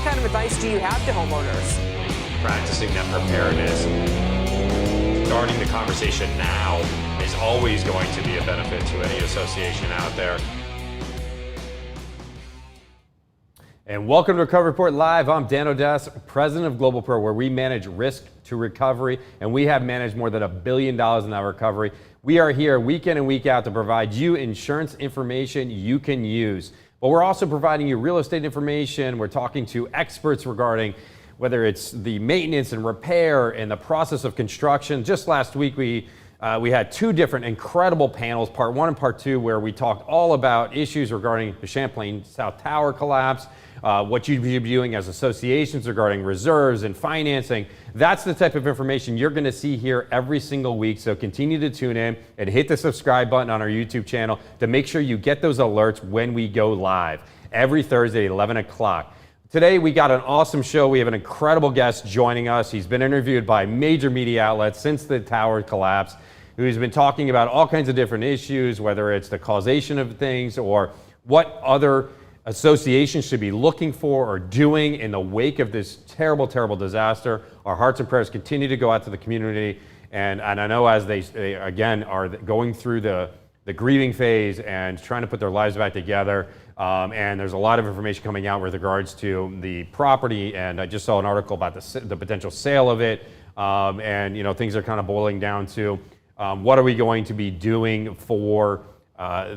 kind of advice do you have to homeowners? Practicing that preparedness. Starting the conversation now is always going to be a benefit to any association out there. And welcome to Recovery Report Live. I'm Dan Odess, president of GlobalPro, where we manage risk to recovery, and we have managed more than $1 billion in our recovery. We are here week in and week out to provide you insurance information you can use. But we're also providing you real estate information. We're talking to experts regarding whether it's the maintenance and repair and the process of construction. Just last week, we had two different incredible panels, part one and part two, where we talked all about issues regarding the Champlain South Tower collapse, what you'd be doing as associations regarding reserves and financing. That's the type of information you're going to see here every single week. So continue to tune in and hit the subscribe button on our YouTube channel to make sure you get those alerts when we go live every Thursday at 11 o'clock. Today, we got an awesome show. We have an incredible guest joining us. He's been interviewed by major media outlets since the tower collapse, who's been talking about all kinds of different issues, whether it's the causation of things or what other associations should be looking for or doing in the wake of this terrible, terrible disaster. Our hearts and prayers continue to go out to the community. And I know as they again are going through the grieving phase and trying to put their lives back together. And there's a lot of information coming out with regards to the property. And I just saw an article about the potential sale of it. And, you know, things are kind of boiling down to what are we going to be doing for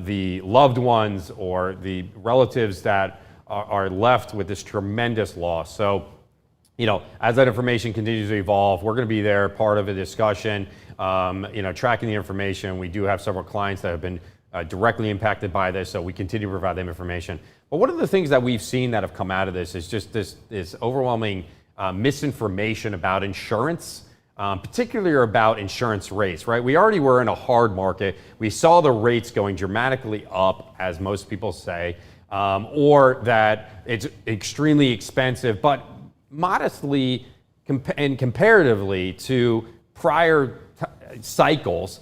the loved ones or the relatives that are left with this tremendous loss. So, you know, as that information continues to evolve, we're going to be there, part of a discussion, you know, tracking the information. We do have several clients that have been directly impacted by this, so we continue to provide them information. But one of the things that we've seen that have come out of this is just this overwhelming misinformation about insurance. Particularly about insurance rates, right? We already were in a hard market. We saw the rates going dramatically up, as most people say, or that it's extremely expensive, but modestly and comparatively to prior cycles,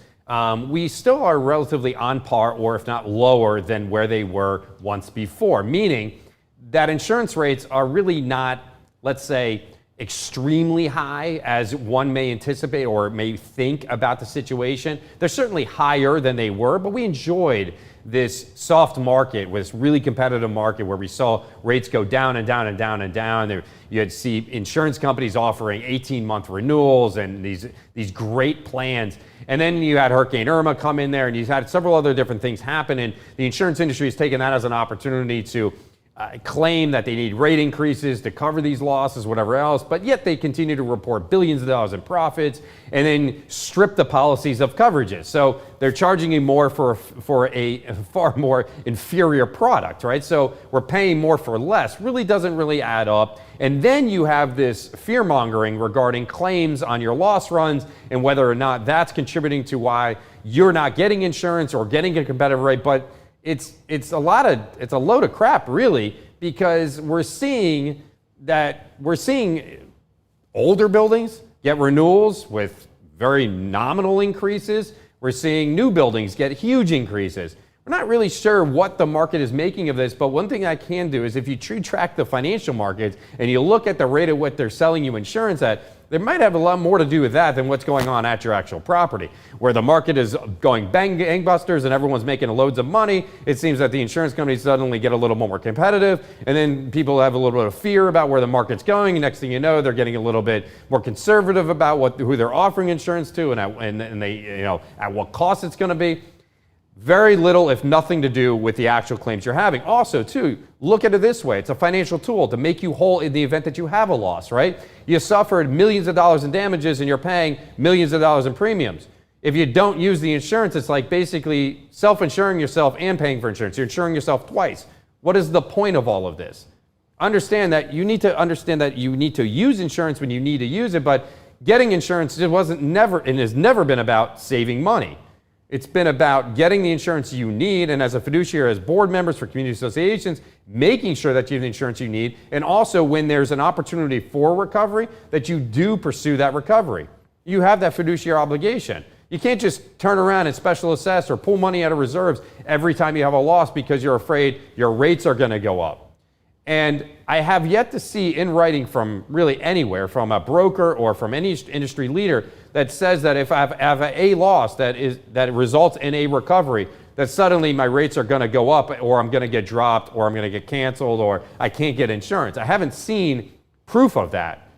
we still are relatively on par, or if not lower than where they were once before, meaning that insurance rates are really not, let's say, extremely high as one may anticipate or may think about the situation. They're certainly higher than they were, but we enjoyed this soft market, with this really competitive market where we saw rates go down and down and down and down. You'd see insurance companies offering 18-month renewals and these great plans. And then you had Hurricane Irma come in there, and you had several other different things happen, and the insurance industry has taken that as an opportunity to claim that they need rate increases to cover these losses, whatever else, but yet they continue to report billions of dollars in profits and then strip the policies of coverages. So they're charging you more for a far more inferior product, right? So we're paying more for less. Really doesn't really add up. And then you have this fear mongering regarding claims on your loss runs and whether or not that's contributing to why you're not getting insurance or getting a competitive rate. But it's a load of crap, really, because we're seeing older buildings get renewals with very nominal increases. We're seeing new buildings get huge increases. We're not really sure what the market is making of this, but one thing I can do is if you track the financial markets and you look at the rate of what they're selling you insurance at, there might have a lot more to do with that than what's going on at your actual property. Where the market is going gangbusters and everyone's making loads of money, it seems that the insurance companies suddenly get a little more competitive, and then people have a little bit of fear about where the market's going. And next thing you know, they're getting a little bit more conservative about who they're offering insurance to and they, you know, at what cost it's going to be. Very little, if nothing, to do with the actual claims you're having. Also, too, look at it this way. It's a financial tool to make you whole in the event that you have a loss, right? You suffered millions of dollars in damages and you're paying millions of dollars in premiums. If you don't use the insurance, it's like basically self-insuring yourself and paying for insurance. You're insuring yourself twice. What is the point of all of this? Understand that you need to use insurance when you need to use it, but getting insurance has never been about saving money. It's been about getting the insurance you need, and as a fiduciary, as board members for community associations, making sure that you have the insurance you need, and also when there's an opportunity for recovery, that you do pursue that recovery. You have that fiduciary obligation. You can't just turn around and special assess or pull money out of reserves every time you have a loss because you're afraid your rates are going to go up. And I have yet to see in writing from really anywhere, from a broker or from any industry leader, that says that if I have a loss that results in a recovery, that suddenly my rates are going to go up, or I'm going to get dropped, or I'm going to get canceled, or I can't get insurance. I haven't seen proof of that.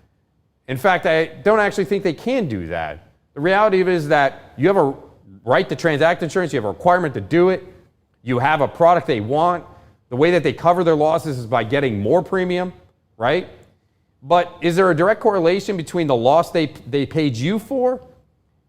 In fact, I don't actually think they can do that. The reality of it is that you have a right to transact insurance, you have a requirement to do it, you have a product they want. The way that they cover their losses is by getting more premium, right? But is there a direct correlation between the loss they paid you for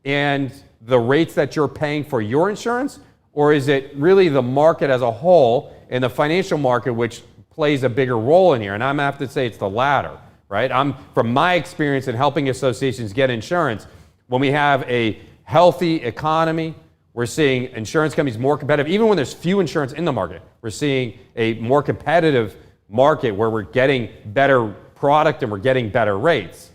and the rates that you're paying for your insurance? Or is it really the market as a whole and the financial market which plays a bigger role in here? And I'm going to have to say it's the latter, right? From my experience in helping associations get insurance, when we have a healthy economy, we're seeing insurance companies more competitive. Even when there's few insurance in the market, we're seeing a more competitive market where we're getting better product and we're getting better rates.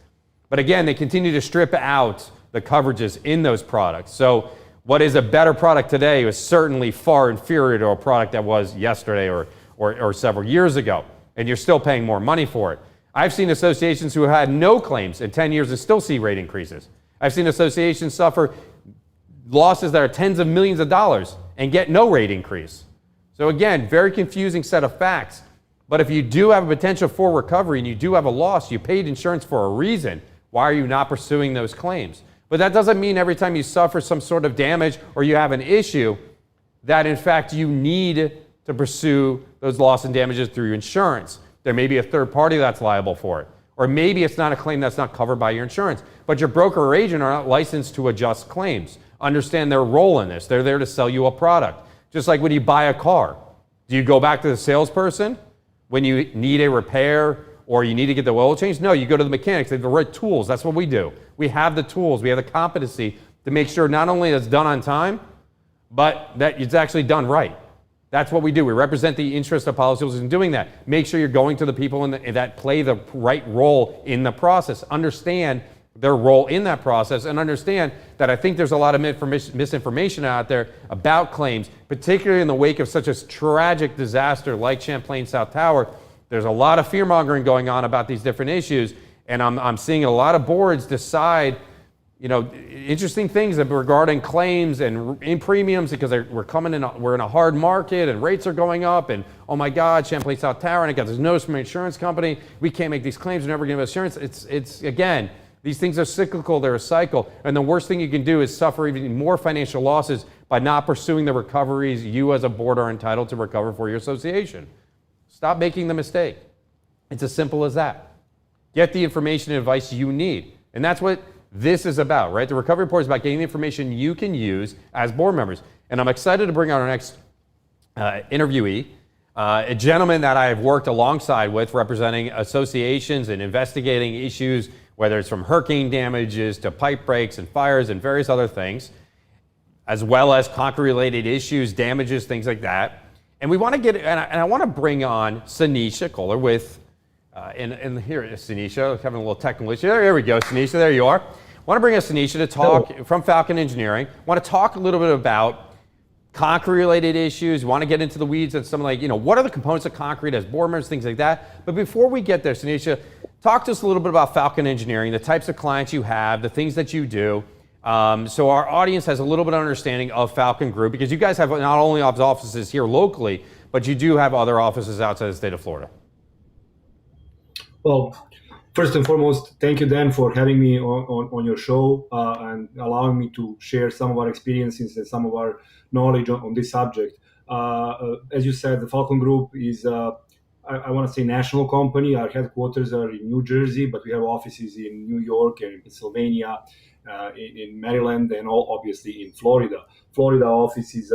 But again, they continue to strip out the coverages in those products. So what is a better product today is certainly far inferior to a product that was yesterday or several years ago, and you're still paying more money for it. I've seen associations who had no claims in 10 years and still see rate increases. I've seen associations suffer losses that are tens of millions of dollars and get no rate increase. So again, very confusing set of facts. But if you do have a potential for recovery and you do have a loss, you paid insurance for a reason. Why are you not pursuing those claims? But that doesn't mean every time you suffer some sort of damage or you have an issue that in fact you need to pursue those loss and damages through insurance. There may be a third party that's liable for it. Or maybe it's not a claim that's not covered by your insurance. But your broker or agent are not licensed to adjust claims. Understand their role in this. They're there to sell you a product. Just like when you buy a car. Do you go back to the salesperson when you need a repair or you need to get the oil changed? No, you go to the mechanics. They have the right tools. That's what we do. We have the tools. We have the competency to make sure not only it's done on time, but that it's actually done right. That's what we do. We represent the interest of policyholders in doing that. Make sure you're going to the people that play the right role in the process. Understand their role in that process and understand that I think there's a lot of misinformation out there about claims, particularly in the wake of such a tragic disaster like Champlain South Tower. There's a lot of fear-mongering going on about these different issues, and I'm seeing a lot of boards decide, interesting things regarding claims and in premiums because we're in a hard market and rates are going up, and oh my God, Champlain South Tower, and I got this notice from an insurance company, we can't make these claims, we're never going to have insurance. It's again, these things are cyclical, they're a cycle, and the worst thing you can do is suffer even more financial losses by not pursuing the recoveries you as a board are entitled to recover for your association. Stop making the mistake. It's as simple as that. Get the information and advice you need. And that's what this is about, right? The recovery report is about getting the information you can use as board members. And I'm excited to bring on our next interviewee, a gentleman that I've worked alongside with representing associations and investigating issues, whether it's from hurricane damages to pipe breaks and fires and various other things, as well as concrete-related issues, damages, things like that. And we want to get, and I want to bring on Sinisa Kolar with, and here is Sinisa, having a little technical issue. There we go, Sinisa, there you are. I want to bring us Sinisa to talk from Falcon Engineering. I want to talk a little bit about concrete-related issues. We want to get into the weeds and some what are the components of concrete as board members, things like that. But before we get there, Sinisa, talk to us a little bit about Falcon Engineering, the types of clients you have, the things that you do, so our audience has a little bit of understanding of Falcon Group, because you guys have not only offices here locally, but you do have other offices outside the state of Florida. Well, first and foremost, thank you, Dan, for having me on your show and allowing me to share some of our experiences and some of our knowledge on this subject. As you said, the Falcon Group is, I want to say, national company. Our headquarters are in New Jersey, but we have offices in New York and in Pennsylvania, in Maryland, and obviously in Florida. Florida office is,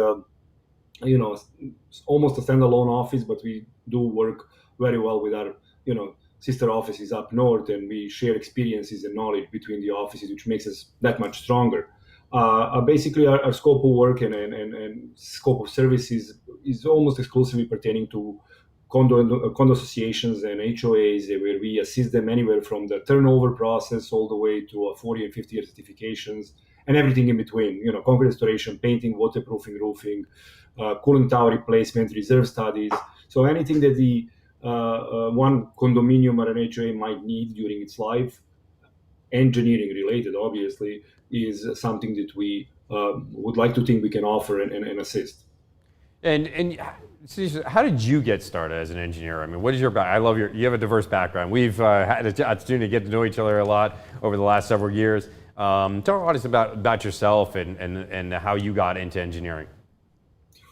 almost a standalone office, but we do work very well with our, sister offices up north, and we share experiences and knowledge between the offices, which makes us that much stronger. Basically, our scope of work and scope of services is almost exclusively pertaining to condo associations and HOAs, where we assist them anywhere from the turnover process all the way to 40 and 50 year certifications and everything in between. Concrete restoration, painting, waterproofing, roofing, cooling tower replacement, reserve studies. So anything that the one condominium or an HOA might need during its life, engineering related, obviously, is something that we would like to think we can offer and assist. And Sinisa, how did you get started as an engineer? I mean, what is your background? I love you have a diverse background. We've had an opportunity to get to know each other a lot over the last several years. Talk to us about yourself and how you got into engineering.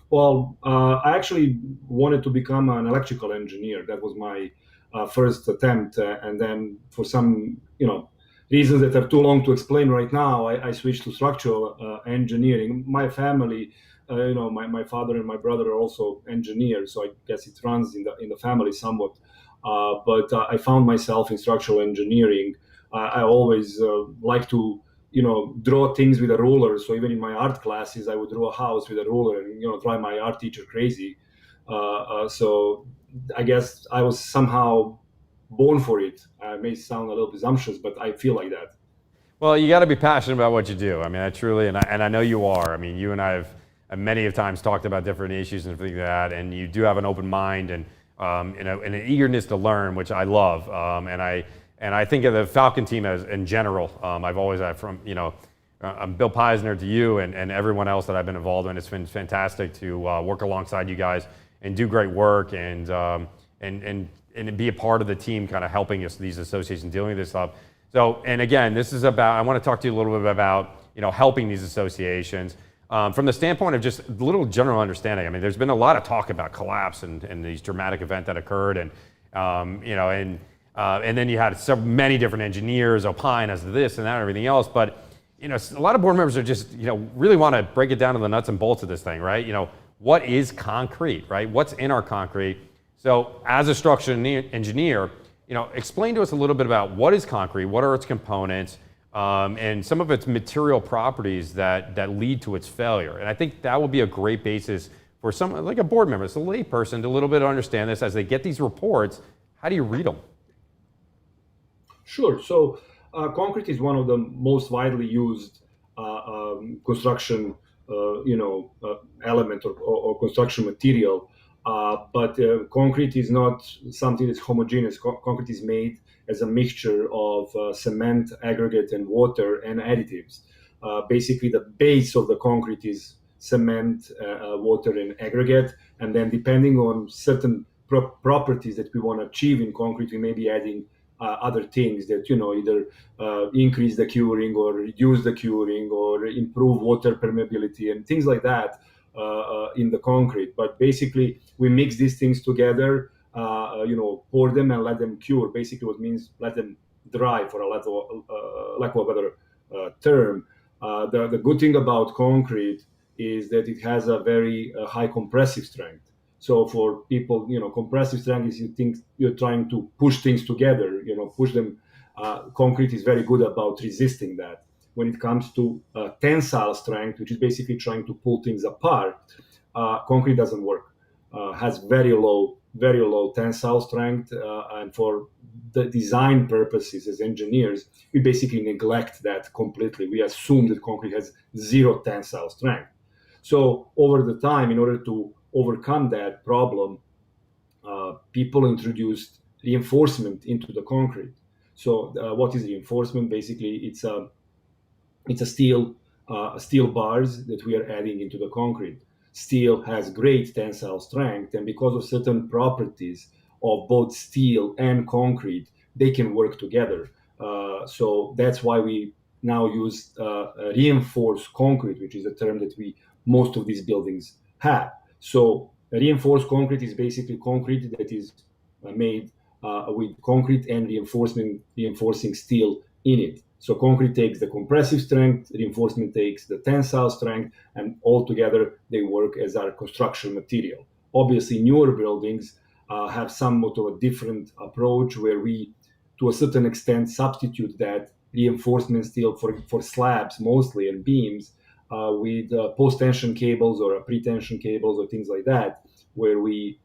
Well, I actually wanted to become an electrical engineer. That was my first attempt, and then for some, reasons that are too long to explain right now, I switched to structural engineering. My family, my father and my brother are also engineers, so I guess it runs in the family somewhat. But I found myself in structural engineering. I always like to draw things with a ruler. So even in my art classes, I would draw a house with a ruler and, drive my art teacher crazy. So I guess I was somehow born for it. I may sound a little presumptuous, but I feel like that. Well, you got to be passionate about what you do. I mean, I truly, and I know you are. I mean, you and I have many of times talked about different issues and everything like that, and you do have an open mind and and an eagerness to learn, which I love. And I think of the Falcon team as in general. I've always had from Bill Peisner to you and everyone else that I've been involved in. It's been fantastic to work alongside you guys and do great work and be a part of the team, kind of helping us these associations dealing with this stuff. So, and again, this is about. I want to talk to you a little bit about helping these associations from the standpoint of just a little general understanding. I mean, there's been a lot of talk about collapse and these dramatic events that occurred, and and then you had so many different engineers opine as to this and that and everything else. But a lot of board members are just really want to break it down to the nuts and bolts of this thing, right? What is concrete, right? What's in our concrete? So as a structural engineer, explain to us a little bit about what is concrete, what are its components, and some of its material properties that lead to its failure. And I think that will be a great basis for someone like a board member, it's a lay person, to a little bit understand this as they get these reports. How do you read them? Sure. So concrete is one of the most widely used construction, element or construction material. But concrete is not something that's homogeneous. Concrete is made as a mixture of cement, aggregate, and water and additives. Basically, the base of the concrete is cement, water, and aggregate. And then depending on certain properties that we want to achieve in concrete, we may be adding other things that either increase the curing or reduce the curing or improve water permeability and things like that in the concrete. But basically we mix these things together, pour them and let them cure. Basically what means let them dry, for a lack of a better term. The good thing about concrete is that it has a very high compressive strength. So for people, compressive strength is you think you're trying to push things together, push them. Concrete is very good about resisting that. When it comes to tensile strength, which is basically trying to pull things apart, concrete doesn't work. Has very low tensile strength, and for the design purposes as engineers, we basically neglect that completely. We assume that concrete has zero tensile strength. So over the time, in order to overcome that problem, people introduced reinforcement into the concrete. So what is reinforcement? Basically, it's a steel bars that we are adding into the concrete. Steel has great tensile strength, and because of certain properties of both steel and concrete, they can work together. So that's why we now use reinforced concrete, which is a term that most of these buildings have. So reinforced concrete is basically concrete that is made with concrete and reinforcing steel in it. So concrete takes the compressive strength, reinforcement takes the tensile strength, and all together they work as our construction material. Obviously, newer buildings have somewhat of a different approach where we, to a certain extent, substitute that reinforcement steel for slabs mostly and beams with post-tension cables or pre-tension cables or things like that, where we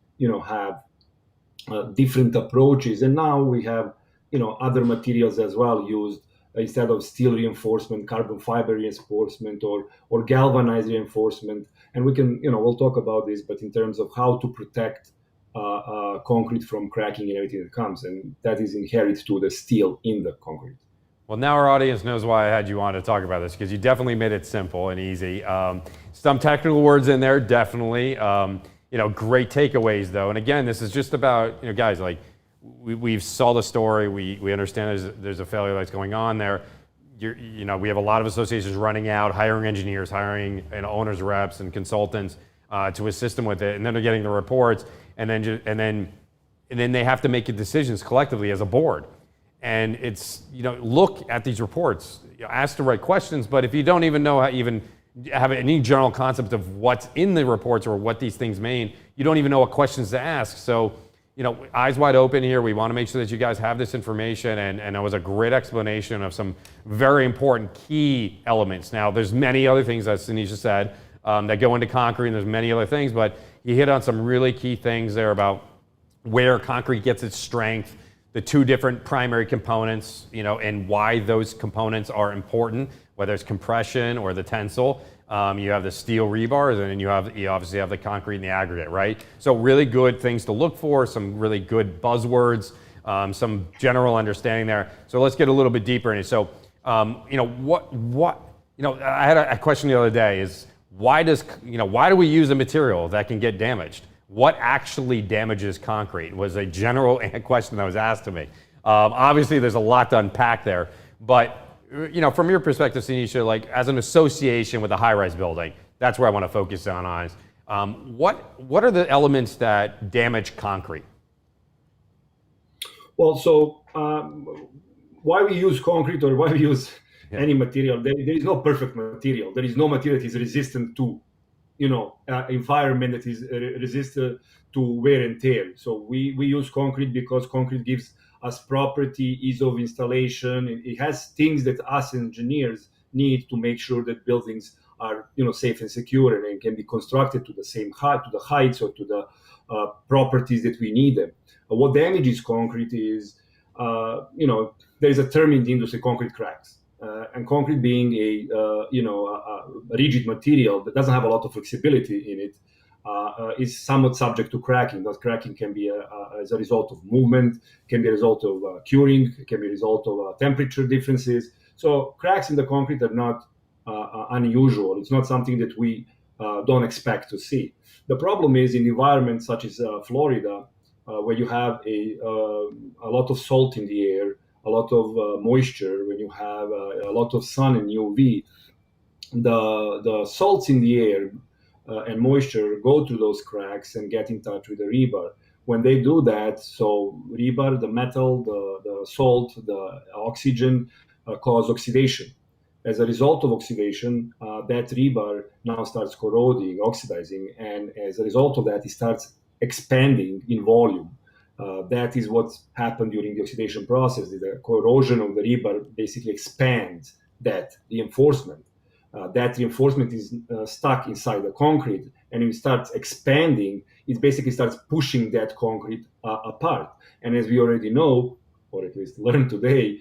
have different approaches. And now we have other materials as well used instead of steel reinforcement, carbon fiber reinforcement, or galvanized reinforcement. And we can we'll talk about this, but in terms of how to protect concrete from cracking and everything that comes, and that is inherent to the steel in the concrete. Well, now our audience knows why I had you on to talk about this, because you definitely made it simple and easy. Some technical words in there, definitely. Great takeaways though. And again, this is just about, guys, like we saw the story. We understand there's a failure that's going on there. We have a lot of associations running out, hiring engineers, hiring owners, reps, and consultants to assist them with it, and then they're getting the reports, and then they have to make decisions collectively as a board. And it's look at these reports, ask the right questions. But if you don't even know how even have any general concept of what's in the reports or what these things mean, you don't even know what questions to ask. So eyes wide open here. We want to make sure that you guys have this information, and it was a great explanation of some very important key elements. Now, there's many other things, as Sinisa said, that go into concrete, and there's many other things, but you hit on some really key things there about where concrete gets its strength, the two different primary components, and why those components are important, whether it's compression or the tensile. You have the steel rebars, and then you obviously have the concrete and the aggregate, right? So really good things to look for, some really good buzzwords, some general understanding there. So let's get a little bit deeper into it. So, I had a question the other day is why do we use a material that can get damaged? What actually damages concrete was a general question that was asked to me. Obviously, there's a lot to unpack there, but from your perspective, Sinisa, like as an association with a high-rise building, that's where I want to focus on. What are the elements that damage concrete? Well, so why we use concrete or why we use any material? There is no perfect material. There is no material that is resistant to environment, that is resistant to wear and tear. So we use concrete because concrete gives us property, ease of installation. It has things that us engineers need to make sure that buildings are safe and secure, and can be constructed to the same height, to the heights, or to the properties that we need them. What damages concrete is, there is a term in the industry, concrete cracks. And concrete being a rigid material that doesn't have a lot of flexibility in it, is somewhat subject to cracking. That cracking can be as a result of movement, can be a result of curing, can be a result of temperature differences. So cracks in the concrete are not unusual. It's not something that we don't expect to see. The problem is in environments such as Florida, where you have a lot of salt in the air, a lot of moisture, when you have a lot of sun and UV, the salts in the air and moisture go through those cracks and get in touch with the rebar. When they do that, so rebar, the metal, the salt, the oxygen cause oxidation. As a result of oxidation, that rebar now starts corroding, oxidizing, and as a result of that, it starts expanding in volume. That is what happened during the oxidation process. The corrosion of the rebar basically expands that reinforcement. That reinforcement is stuck inside the concrete, and when it starts expanding, it basically starts pushing that concrete apart. And as we already know, or at least learned today,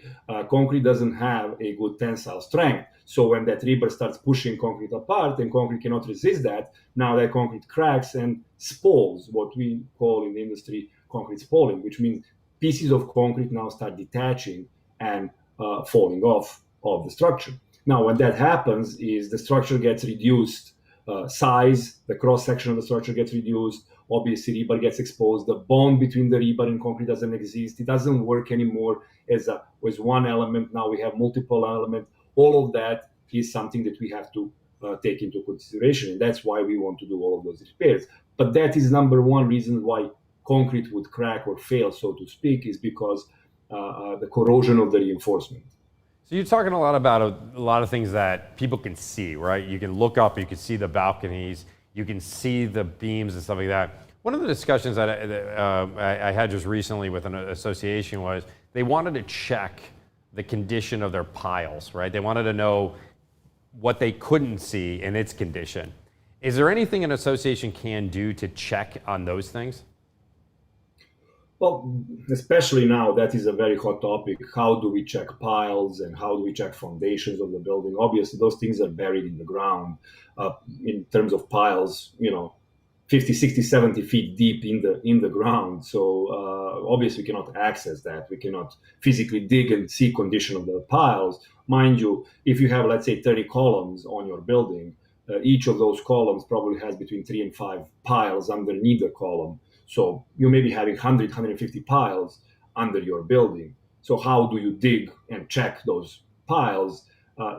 concrete doesn't have a good tensile strength. So when that rebar starts pushing concrete apart and concrete cannot resist that, now that concrete cracks and spalls, what we call in the industry concrete spalling, which means pieces of concrete now start detaching and falling off of the structure. Now, when that happens is the structure gets reduced, size, the cross-section of the structure gets reduced, obviously rebar gets exposed, the bond between the rebar and concrete doesn't exist, it doesn't work anymore as one element, now we have multiple elements. All of that is something that we have to take into consideration, and that's why we want to do all of those repairs. But that is number one reason why concrete would crack or fail, so to speak, is because the corrosion of the reinforcement. So you're talking a lot about a lot of things that people can see, right? You can look up, you can see the balconies, you can see the beams and stuff like that. One of the discussions that I had just recently with an association was they wanted to check the condition of their piles, right? They wanted to know what they couldn't see in its condition. Is there anything an association can do to check on those things? Well, especially now, that is a very hot topic. How do we check piles and how do we check foundations of the building? Obviously, those things are buried in the ground. In terms of piles, 50, 60, 70 feet deep in the ground. So obviously we cannot access that. We cannot physically dig and see condition of the piles. Mind you, if you have, let's say, 30 columns on your building, each of those columns probably has between 3 and 5 piles underneath the column. So you may be having 100, 150 piles under your building. So how do you dig and check those piles?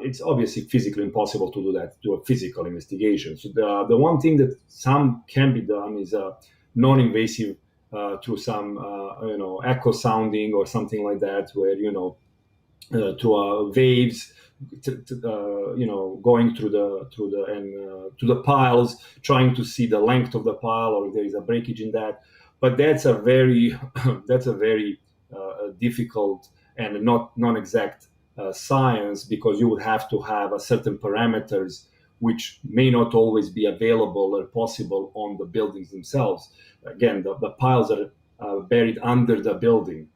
It's obviously physically impossible to do that, do a physical investigation. So the one thing that some can be done is non-invasive through some echo sounding or something like that, where through waves, going through the piles, trying to see the length of the pile or if there is a breakage in that. But that's a very difficult and not non-exact science, because you would have to have a certain parameters which may not always be available or possible on the buildings themselves. Again, the piles are buried under the building.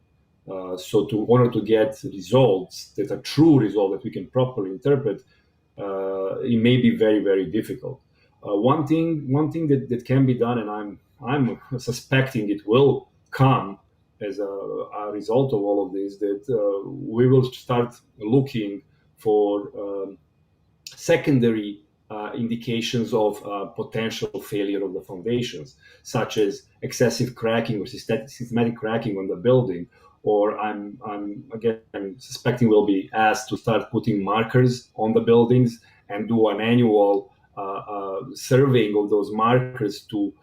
So in order to get results that are true results that we can properly interpret, it may be very, very difficult. One thing that can be done, and I'm suspecting it will come as a result of all of this, that we will start looking for secondary indications of potential failure of the foundations, such as excessive cracking or systematic cracking on the building. Or I'm suspecting we'll be asked to start putting markers on the buildings and do an annual surveying of those markers to,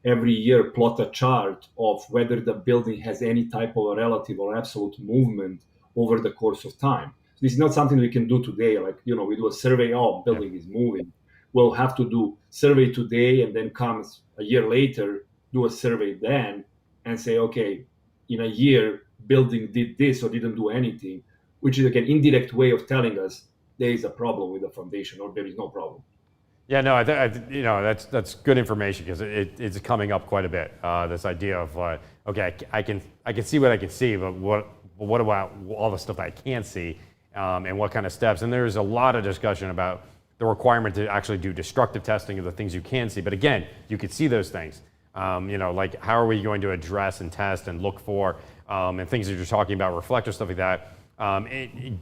every year plot a chart of whether the building has any type of a relative or absolute movement over the course of time. This is not something we can do today. Like, we do a survey, building is moving. We'll have to do survey today and then comes a year later, do a survey then and say, okay, in a year, building did this or didn't do anything, which is like an indirect way of telling us there is a problem with the foundation or there is no problem. Yeah, no, that's good information, because it's coming up quite a bit. This idea of okay, I can see what I can see, but what about all the stuff that I can't see, and what kind of steps? And there's a lot of discussion about the requirement to actually do destructive testing of the things you can see. But again, you could see those things. Like how are we going to address and test and look for and things that you're talking about, reflectors, stuff like that.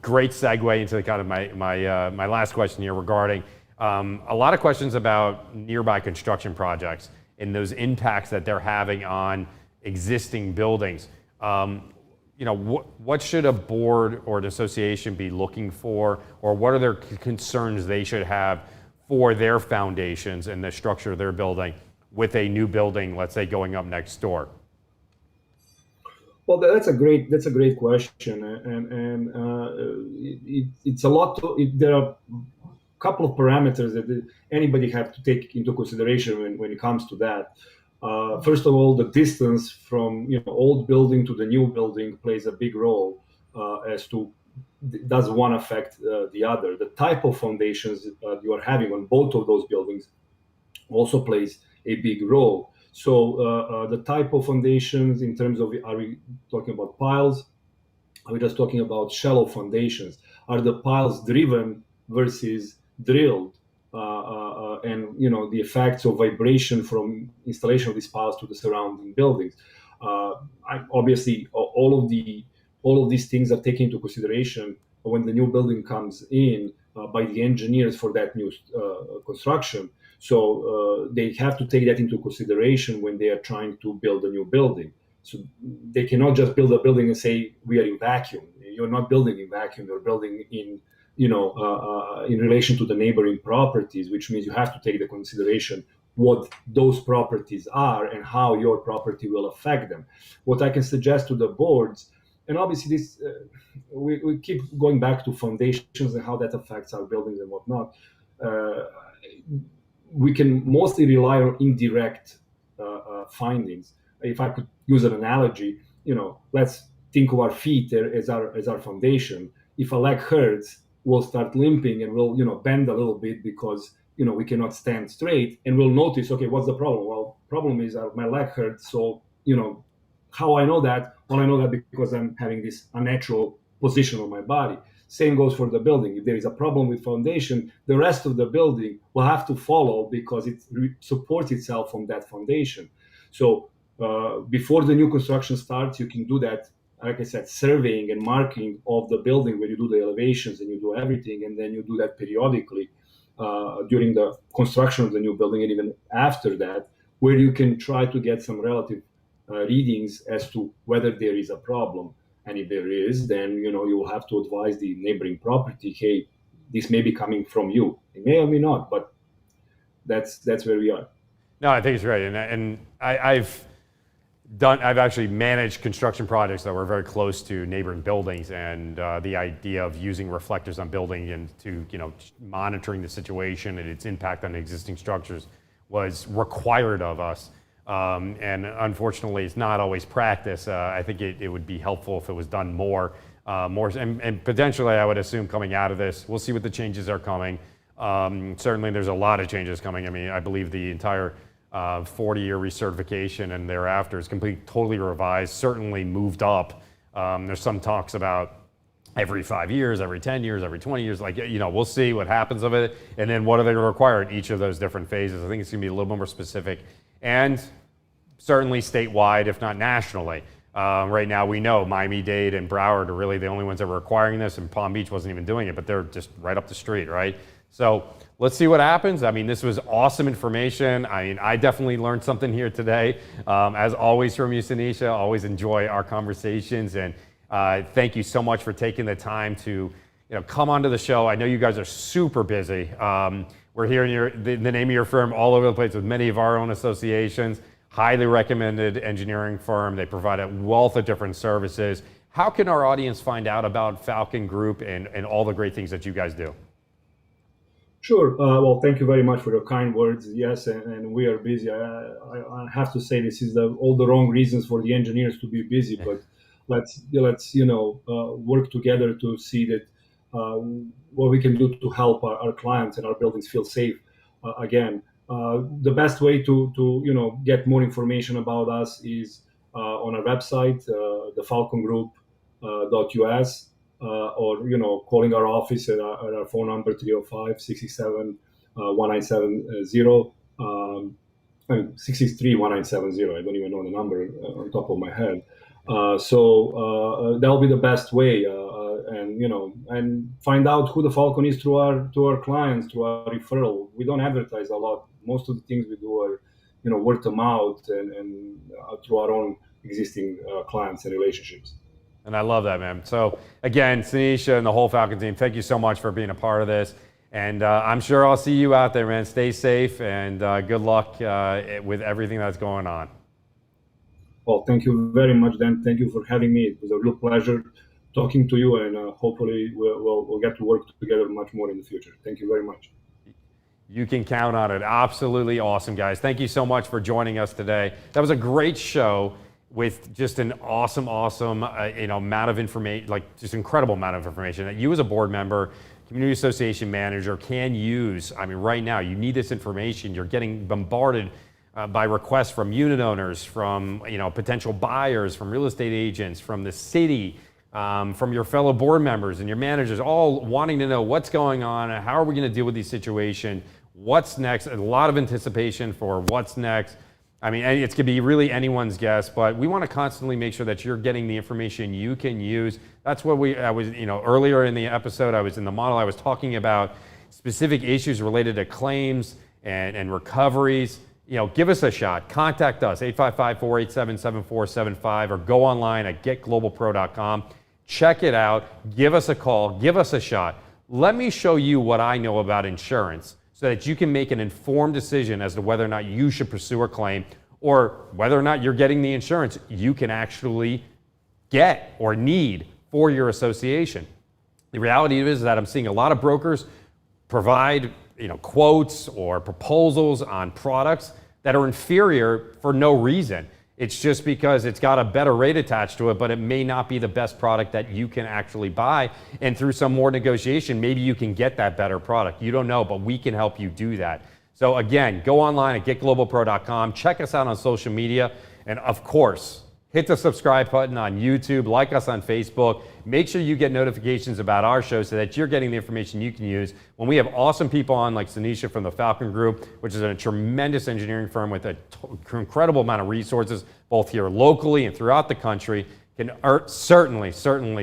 Great segue into the kind of my last question here regarding a lot of questions about nearby construction projects and those impacts that they're having on existing buildings. What should a board or an association be looking for, or what are their concerns they should have for their foundations and the structure of their building with a new building, let's say, going up next door? Well, that's a great question, and it's a lot. There are a couple of parameters that anybody have to take into consideration when it comes to that. First of all, the distance from old building to the new building plays a big role as to does one affect the other. The type of foundations you are having on both of those buildings also plays a big role. So the type of foundations, in terms of, are we talking about piles? Are we just talking about shallow foundations? Are the piles driven versus drilled? And the effects of vibration from installation of these piles to the surrounding buildings. Obviously, all of these things are taken into consideration when the new building comes in by the engineers for that new construction. So they have to take that into consideration when they are trying to build a new building. So they cannot just build a building and say we are in vacuum. You're not building in vacuum. You're building in in relation to the neighboring properties, which means you have to take the consideration what those properties are and how your property will affect them. What I can suggest to the boards, and obviously this, we keep going back to foundations and how that affects our buildings and whatnot. We can mostly rely on indirect findings. If I could use an analogy, let's think of our feet as our foundation. If a leg hurts, we'll start limping and we'll bend a little bit because we cannot stand straight, and we'll notice, okay, what's the problem? Well, problem is my leg hurts. So how I know that? Well, I know that because I'm having this unnatural position of my body. Same goes for the building. If there is a problem with foundation, the rest of the building will have to follow because it supports itself on that foundation. So before the new construction starts, you can do that, like I said, surveying and marking of the building where you do the elevations and you do everything, and then you do that periodically during the construction of the new building and even after that, where you can try to get some relative readings as to whether there is a problem. And if there is, then you will have to advise the neighboring property, hey, this may be coming from you. It may or may not, but that's where we are. No, I think it's great, and I've actually managed construction projects that were very close to neighboring buildings, and the idea of using reflectors on building and to monitoring the situation and its impact on existing structures was required of us. And unfortunately, it's not always practice. I think it would be helpful if it was done more, and potentially, I would assume coming out of this, we'll see what the changes are coming. Certainly, there's a lot of changes coming. I mean, I believe the entire 40-year recertification and thereafter is totally revised, certainly moved up. There's some talks about every 5 years, every 10 years, every 20 years, we'll see what happens of it. And then what are they require in each of those different phases? I think it's gonna be a little bit more specific and certainly statewide, if not nationally. Right now we know Miami-Dade and Broward are really the only ones that were requiring this, and Palm Beach wasn't even doing it, but they're just right up the street, right? So let's see what happens. I mean, this was awesome information. I mean, I definitely learned something here today. As always from you, Sinisa, always enjoy our conversations, and thank you so much for taking the time to come onto the show. I know you guys are super busy. We're hearing the name of your firm all over the place with many of our own associations. Highly recommended engineering firm. They provide a wealth of different services. How can our audience find out about Falcon Group and all the great things that you guys do? Sure. Well, thank you very much for your kind words. Yes, and we are busy. I have to say this is all the wrong reasons for the engineers to be busy, but let's work together to see that what we can do to help our clients and our buildings feel safe. Again, the best way to get more information about us is on our website, the falcongroup.us, or calling our office at our phone number 305-667-1970. 663-1970. I don't even know the number on top of my head. So that'll be the best way, and find out who the Falcon is through our clients, through our referral. We don't advertise a lot. Most of the things we do are, word of mouth and through our own existing clients and relationships. And I love that, man. So again, Sinisa and the whole Falcon team, thank you so much for being a part of this. And I'm sure I'll see you out there, man. Stay safe and good luck with everything that's going on. Well, thank you very much, Dan. Thank you for having me. It was a real pleasure talking to you, and hopefully we'll get to work together much more in the future. Thank you very much. You can count on it. Absolutely awesome, guys. Thank you so much for joining us today. That was a great show with just an awesome amount of information, just incredible amount of information that you as a board member, community association manager can use. I mean, right now you need this information. You're getting bombarded by requests from unit owners, from potential buyers, from real estate agents, from the city, from your fellow board members and your managers, all wanting to know what's going on, how are we going to deal with these situations, what's next, a lot of anticipation for what's next. I mean, it's going to be really anyone's guess, but we want to constantly make sure that you're getting the information you can use. That's what I was, earlier in the episode, I was in the model, I was talking about specific issues related to claims and recoveries. Give us a shot. Contact us, 855-487-7475, or go online at getglobalpro.com. Check it out. Give us a call. Give us a shot. Let me show you what I know about insurance so that you can make an informed decision as to whether or not you should pursue a claim or whether or not you're getting the insurance you can actually get or need for your association. The reality is that I'm seeing a lot of brokers provide quotes or proposals on products that are inferior for no reason. It's just because it's got a better rate attached to it, but it may not be the best product that you can actually buy. And through some more negotiation, maybe you can get that better product. You don't know, but we can help you do that. So again, go online at getglobalpro.com. Check us out on social media. And of course, Hit the subscribe button on YouTube, like us on Facebook. Make sure you get notifications about our show so that you're getting the information you can use. When we have awesome people on like Sinisa from the Falcon Group, which is a tremendous engineering firm with an incredible amount of resources, both here locally and throughout the country, can certainly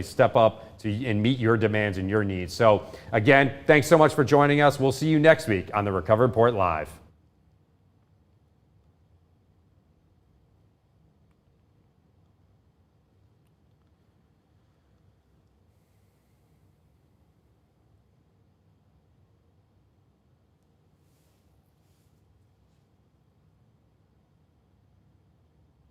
step up and meet your demands and your needs. So again, thanks so much for joining us. We'll see you next week on the Recovery Report Live.